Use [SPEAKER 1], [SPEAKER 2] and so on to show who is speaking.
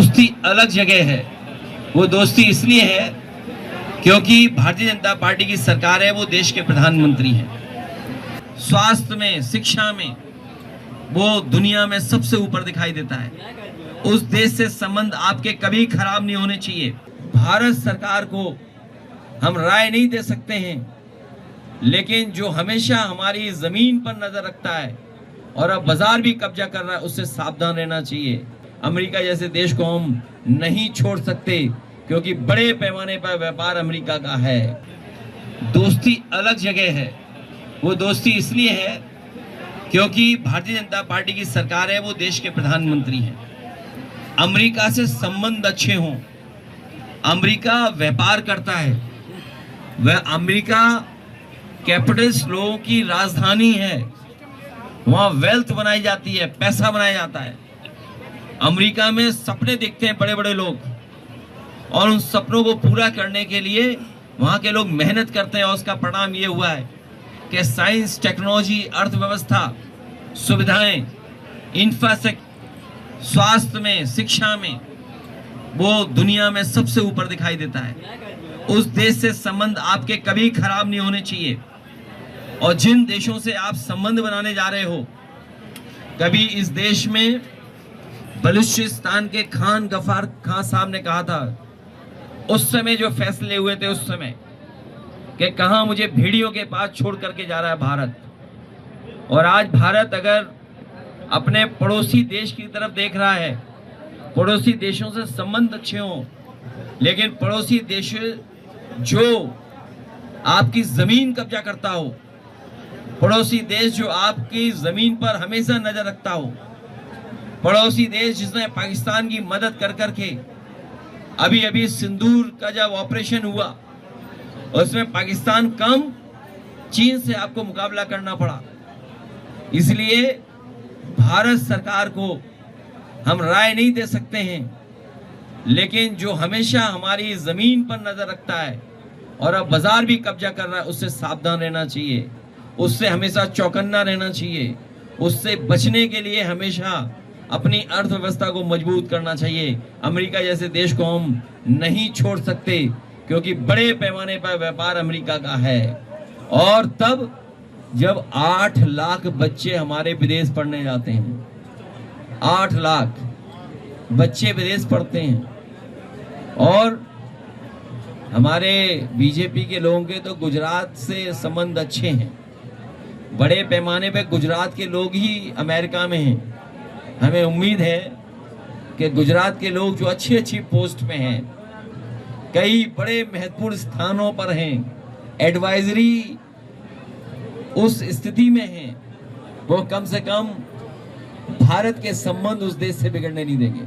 [SPEAKER 1] दोस्ती अलग जगह है। वो दोस्ती इसलिए है क्योंकि भारतीय जनता पार्टी की सरकार है, वो देश के प्रधानमंत्री हैं। स्वास्थ्य में, शिक्षा में वो दुनिया में सबसे ऊपर दिखाई देता है। उस देश से संबंध आपके कभी खराब नहीं होने चाहिए। भारत सरकार को हम राय नहीं दे सकते हैं, लेकिन जो हमेशा हमारी जमीन पर नजर रखता है और अब बाजार भी कब्जा कर रहा है, उससे सावधान रहना चाहिए। अमेरिका जैसे देश को हम नहीं छोड़ सकते क्योंकि बड़े पैमाने पर व्यापार अमेरिका का है। दोस्ती अलग जगह है। वो दोस्ती इसलिए है क्योंकि भारतीय जनता पार्टी की सरकार है, वो देश के प्रधानमंत्री हैं। अमेरिका से संबंध अच्छे हों। अमेरिका व्यापार करता है, वह अमेरिका कैपिटलिस्ट लोगों की राजधानी है। वहां वेल्थ बनाई जाती है, पैसा बनाया जाता है। अमेरिका में सपने देखते हैं बड़े बड़े लोग, और उन सपनों को पूरा करने के लिए वहां के लोग मेहनत करते हैं, और उसका परिणाम ये हुआ है कि साइंस, टेक्नोलॉजी, अर्थव्यवस्था, सुविधाएं, इंफ्रास्ट्रक्चर, स्वास्थ्य में, शिक्षा में वो दुनिया में सबसे ऊपर दिखाई देता है। उस देश से संबंध आपके कभी खराब नहीं होने चाहिए। और जिन देशों से आप संबंध बनाने जा रहे हो, कभी इस देश में बलूचिस्तान के खान गफार खान साहब ने कहा था, उस समय जो फैसले हुए थे उस समय, कि कहां मुझे भेड़ियों के पास छोड़ करके जा रहा है भारत। और आज भारत अगर अपने पड़ोसी देश की तरफ देख रहा है, पड़ोसी देशों से संबंध अच्छे हों, लेकिन पड़ोसी देश जो आपकी जमीन कब्जा करता हो, पड़ोसी देश जो आपकी जमीन पर हमेशा नजर रखता हो, पड़ोसी देश जिसने पाकिस्तान की मदद कर करके अभी अभी सिंदूर का जब ऑपरेशन हुआ, उसमें पाकिस्तान कम, चीन से आपको मुकाबला करना पड़ा। इसलिए भारत सरकार को हम राय नहीं दे सकते हैं, लेकिन जो हमेशा हमारी जमीन पर नजर रखता है और अब बाजार भी कब्जा कर रहा है, उससे सावधान रहना चाहिए, उससे हमेशा चौकन्ना रहना चाहिए। उससे बचने के लिए हमेशा अपनी अर्थव्यवस्था को मजबूत करना चाहिए। अमेरिका जैसे देश को हम नहीं छोड़ सकते क्योंकि बड़े पैमाने पर व्यापार अमेरिका का है। और तब जब 8 लाख बच्चे हमारे विदेश पढ़ने जाते हैं, 8 लाख बच्चे विदेश पढ़ते हैं, और हमारे बीजेपी के लोगों के तो गुजरात से संबंध अच्छे हैं। बड़े पैमाने पे गुजरात के लोग ही अमेरिका में हैं। हमें उम्मीद है कि गुजरात के लोग जो अच्छी अच्छी पोस्ट पे हैं, कई बड़े महत्वपूर्ण स्थानों पर हैं, एडवाइजरी उस स्थिति में हैं, वो कम से कम भारत के संबंध उस देश से बिगड़ने नहीं देंगे।